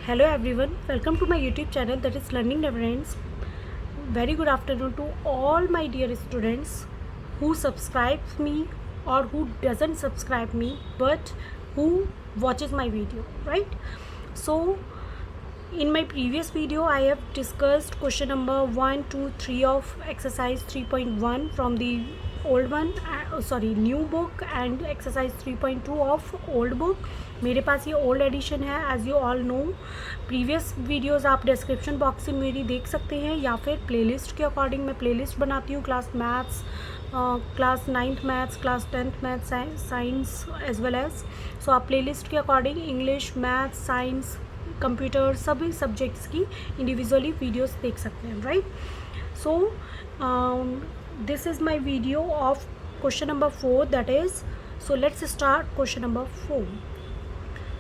Hello everyone, welcome to my YouTube channel that is Learning Never Ends. Very good afternoon to all my dear students who subscribes me or who doesn't subscribe me but who watches my video, right? So in my previous video I have discussed question number 1, 2, 3 of exercise 3.1 from the old one, new book, and exercise 3.2 of old book. मेरे पास ये old edition है as you all know. Previous videos आप description box से मेरी देख सकते हैं या फिर प्लेलिस्ट के अकॉर्डिंग मैं प्लेलिस्ट बनाती हूँ. Class maths, class 9th maths, class 10th maths, science as well as. So आप प्लेलिस्ट के according English, maths, science, computer सभी सब्जेक्ट्स की इंडिविजुअली वीडियोस देख सकते हैं, right? So this is my video of question number 4, that is. So let's start question number 4.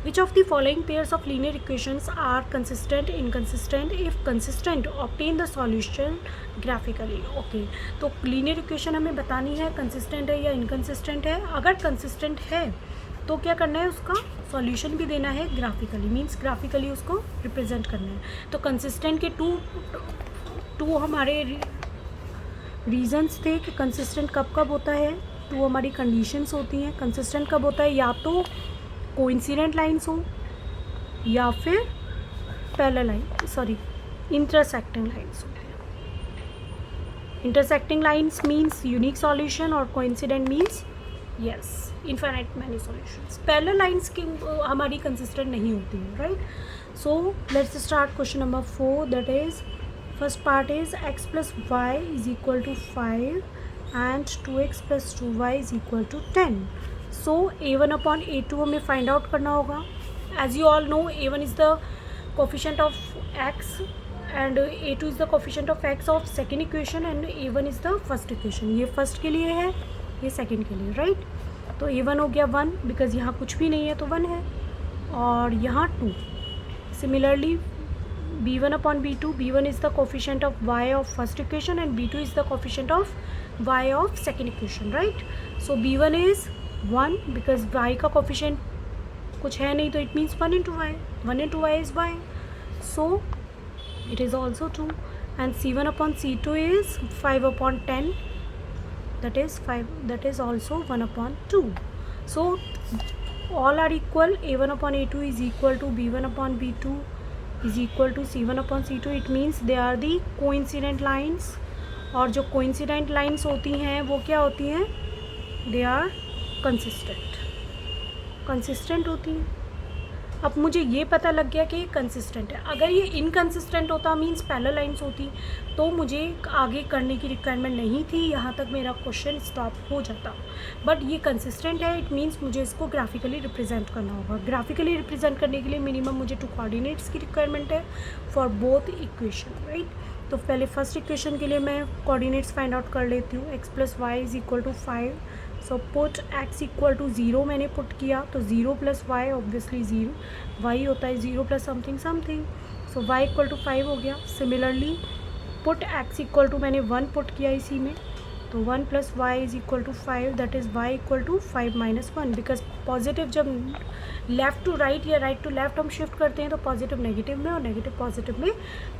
Which of the following pairs of linear equations are consistent, inconsistent? If consistent, obtain the solution graphically. Okay, तो linear equation हमें बतानी है consistent है या inconsistent है. अगर consistent है तो क्या करना है, उसका solution भी देना है graphically, means graphically उसको represent करना है. तो consistent के टू हमारे reasons थे कि consistent कब कब होता है. टू हमारी कंडीशंस होती हैं. कंसिस्टेंट कब होता है, या तो कोइंसिडेंट लाइंस हो या फिर पैरेलल लाइन, इंटरसेक्टिंग लाइंस होती हैं. Intersecting lines means unique solution और coincident means yes infinite many solutions. Parallel lines की हमारी कंसिस्टेंट नहीं होती हैं, right? So let's start question number 4, that is first part is x plus Y is equal to 5 and 2x plus 2y is equal to 10. So a1 upon a2 हमें find out करना होगा. As you all know, a1 is the coefficient of x and a2 is the coefficient of x of second equation and a1 is the first equation. ये first के लिए है, ये second के लिए, right? तो a1 हो गया 1 because यहाँ कुछ भी नहीं है तो 1 है, और यहाँ 2. Similarly b1 upon b2, b1 is the coefficient of y of first equation and b2 is the coefficient of y of second equation, right? So b1 is 1 because y का coefficient कुछ है नहीं तो it means 1 into y. 1 into y is y, so it is also 2. And c1 upon c2 is 5 upon 10, that is 5, that is also 1 upon 2. So all are equal. a1 upon a2 is equal to b1 upon b2 is equal to c1 upon c2. It means they are the coincident lines. और जो coincident lines होती हैं वो क्या होती हैं, they are consistent होती हैं. अब मुझे ये पता लग गया कि ये कंसिस्टेंट है. अगर ये इनकंसिस्टेंट होता मींस पैरेलल लाइंस होती तो मुझे आगे करने की रिक्वायरमेंट नहीं थी, यहाँ तक मेरा क्वेश्चन स्टॉप हो जाता. बट ये कंसिस्टेंट है, इट मीन्स मुझे इसको ग्राफिकली रिप्रेजेंट करना होगा. ग्राफिकली रिप्रेजेंट करने के लिए मिनिमम मुझे 2 कोऑर्डिनेट्स की रिक्वायरमेंट है फॉर बोथ इक्वेशन, राइट? तो पहले फर्स्ट इक्वेशन के लिए मैं कोऑर्डिनेट्स फाइंड आउट कर लेती हूँ. x plus Y is equal to 5. So put x equal to 0 मैंने पुट किया तो 0 प्लस वाई ऑब्वियसली 0, y होता है 0 plus something something. So y equal to 5 हो गया. Similarly put x equal to मैंने 1 पुट किया इसी में, तो 1 plus Y is equal to 5, that is y equal to 5 minus 1. Because positive जब लेफ़्ट टू राइट या राइट टू लेफ़्ट हम शिफ्ट करते हैं तो पॉजिटिव नेगेटिव में और नेगेटिव पॉजिटिव में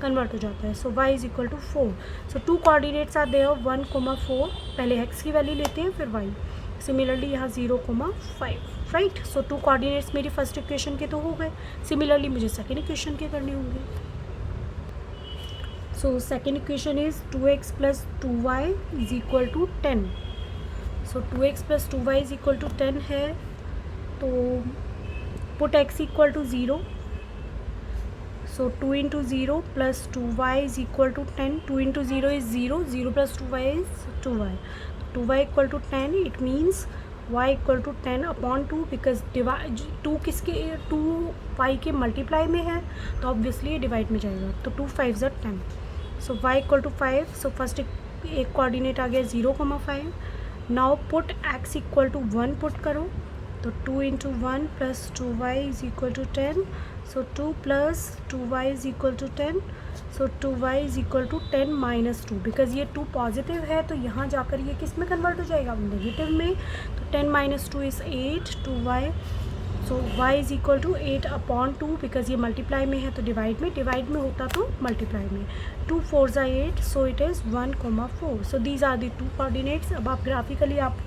कन्वर्ट हो जाता है. So y is equal to 4. So 2 coordinates are there 1, 4. पहले x की वैल्यू लेते हैं फिर y. सिमिलरली यहाँ 0, 5, राइट? सो 2 कोऑर्डिनेट्स मेरी फर्स्ट इक्वेशन के तो हो गए. सिमिलरली मुझे सेकेंड इक्वेशन के करने होंगे. So second equation is 2x plus 2y is equal to 10. So 2x plus 2y is equal to 10 है, तो put x equal to 0. So 2 into 0 plus 2y is equal to 10. 2 into 0 is 0, 0 plus 2y is 2y. 2y equal to 10, it means y equal to 10 upon 2 because 2 किसके 2 y के multiply में है तो obviously ये divide में जाएगा. तो 2 5 ज़ा 10. So y equal to 5. So first एक कोऑर्डिनेट आ गया 0, 5. Now put x equal to 1 put करो तो 2 into 1 plus 2y is equal to 10. So 2 plus 2y is equal to 10. So 2y is equal to 10 minus 2. Because ये 2 positive है तो यहाँ जाकर ये किस में कन्वर्ट हो जाएगा, नेगेटिव में. तो 10 minus 2 is 8. 2y so y is equal to 8/2 because ये मल्टीप्लाई में है तो डिवाइड में होता तो मल्टीप्लाई में. 2 4 ज़ा 8 so it is 1,4. So these are the two coordinates. अब आप ग्राफिकली आप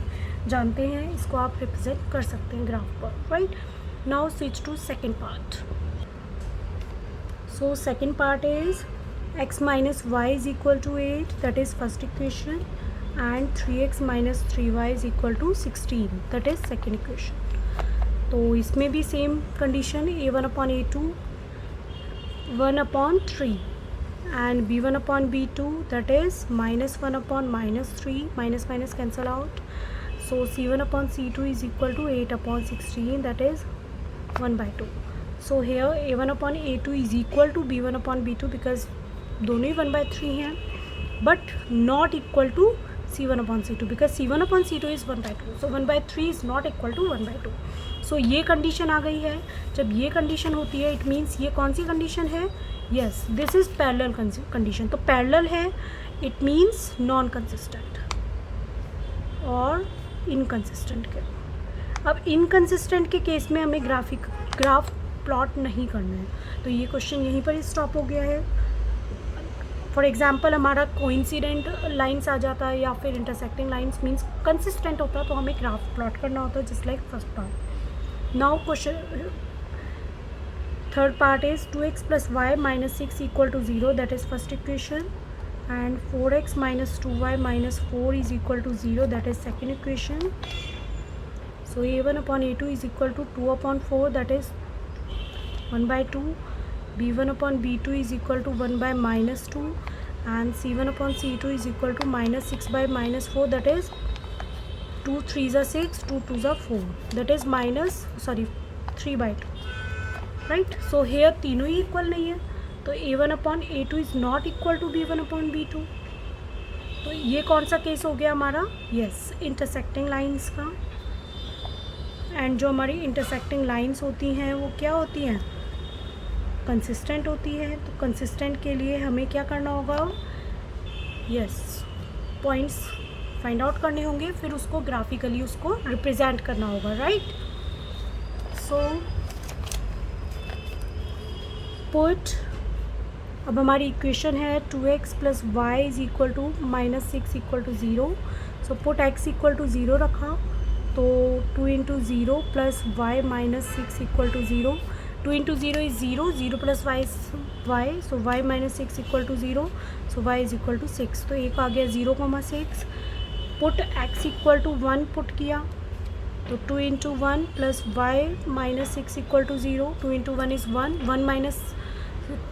जानते हैं, इसको आप रिप्रेजेंट कर सकते हैं ग्राफ पर, right. Now switch to second part. So second part is x minus y is equal to 8, that is first equation, and 3x minus 3y is equal to 16, that is second equation. तो इसमें भी same condition, a1/a2 1/3 and b1/b2 that is -1/-3, minus minus cancel out, so c1/c2 is equal to 8/16, that is 1/2. So here a1/a2 is equal to b1/b2 because दोनों ही 1/3 हैं, but not equal to c1/c2 because c1/c2 is 1/2. So 1/3 is not equal to 1/2. So ये condition आ गई है. जब ये condition होती है इट मीन्स ये कौन सी कंडीशन है? Yes, this is parallel condition. तो पैरेलल है इट मीन्स नॉन कंसिस्टेंट और इनकंसिस्टेंट के. अब इनकंसिस्टेंट के केस में हमें ग्राफ प्लॉट नहीं करना है, तो ये क्वेश्चन यहीं पर स्टॉप हो गया है. फॉर एग्जाम्पल हमारा कोइंसिडेंट लाइन्स आ जाता है या फिर इंटरसेक्टिंग लाइन्स मीन्स कंसिस्टेंट होता है, तो हमें ग्राफ प्लॉट करना होता है just like first part. Now question third part is 2x + y - 6 = 0, that is first equation, and 4x - 2y - 4 is equal to 0, that is second equation. So a1/a2 is equal to 2/4, that is 1/2. b1/b2 is equal to 1/-2, and c1/c2 is equal to -6/-4, that is 2 3s are 6, 2 2s are 4, that is 3/2, right. So here तीनों ही equal नहीं है, तो a1/a2 is not equal to b1/b2. तो ये कौन सा case हो गया हमारा? येस, इंटरसेक्टिंग लाइंस का. एंड जो हमारी इंटरसेक्टिंग लाइंस होती हैं वो क्या होती हैं? कंसिस्टेंट होती है. तो कंसिस्टेंट के लिए हमें क्या करना होगा? यस, पॉइंट्स फाइंड आउट करने होंगे, फिर उसको ग्राफिकली उसको रिप्रेजेंट करना होगा, राइट. सो पुट, अब हमारी इक्वेशन है 2x + y is equal to -6 = 0. So put x = 0 रखा, तो 2 × 0 + y - 6 = 0. 2 × 0 is 0, 0 + y is y, so y - 6 = 0, so y is equal to 6. तो एक आ गया 0,6. पुट x = 1 पुट किया, तो 2 × 1 + y - 6 = 0. 2 × 1 is 1, 1 -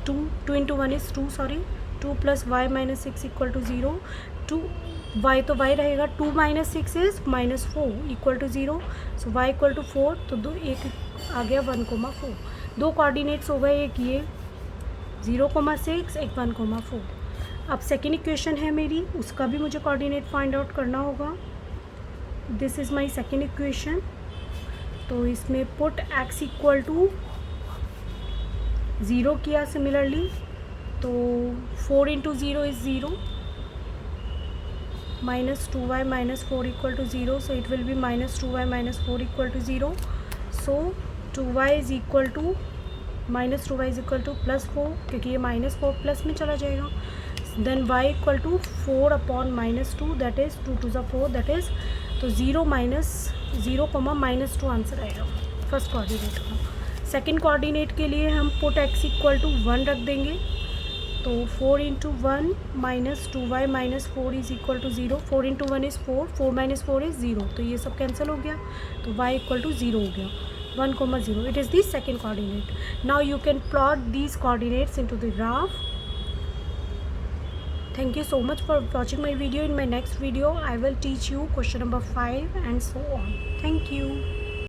2, 2 × 1 is 2, sorry, 2 + y - 6 = 0. 2 y तो y रहेगा, 2 - 6 is -4 = 0, सो y = 4. तो एक आ गया 1,4. दो कोऑर्डिनेट्स हो गए, एक ये 0,6, एक 1,4. अब सेकेंड इक्वेशन है मेरी, उसका भी मुझे कोऑर्डिनेट फाइंड आउट करना होगा. This is my second equation. तो इसमें पुट x = 0 किया सिमिलरली, तो 4 × 0 is 0, -2y - 4 = 0, so it will be -2y - 4 = 0. So 2y is equal to -2y is equal to +4, क्योंकि ये -4 प्लस में चला जाएगा. Then y = 4/-2, that is 2 2s are 4, that is, तो 0 -2 आंसर आएगा फर्स्ट कोऑर्डिनेट का. सेकेंड कोऑर्डिनेट के लिए हम पुट x = 1 रख देंगे, तो 4 × 1 - 2y - 4 is equal to 0. 4 × 1 is 4, 4 - 4 is 0, तो ये सब कैंसिल हो गया, तो y = 0 हो गया. 1,0. It is the second coordinate. Now you can plot these coordinates into the graph. Thank you so much for watching my video. In my next video I will teach you question number 5 and so on. Thank you.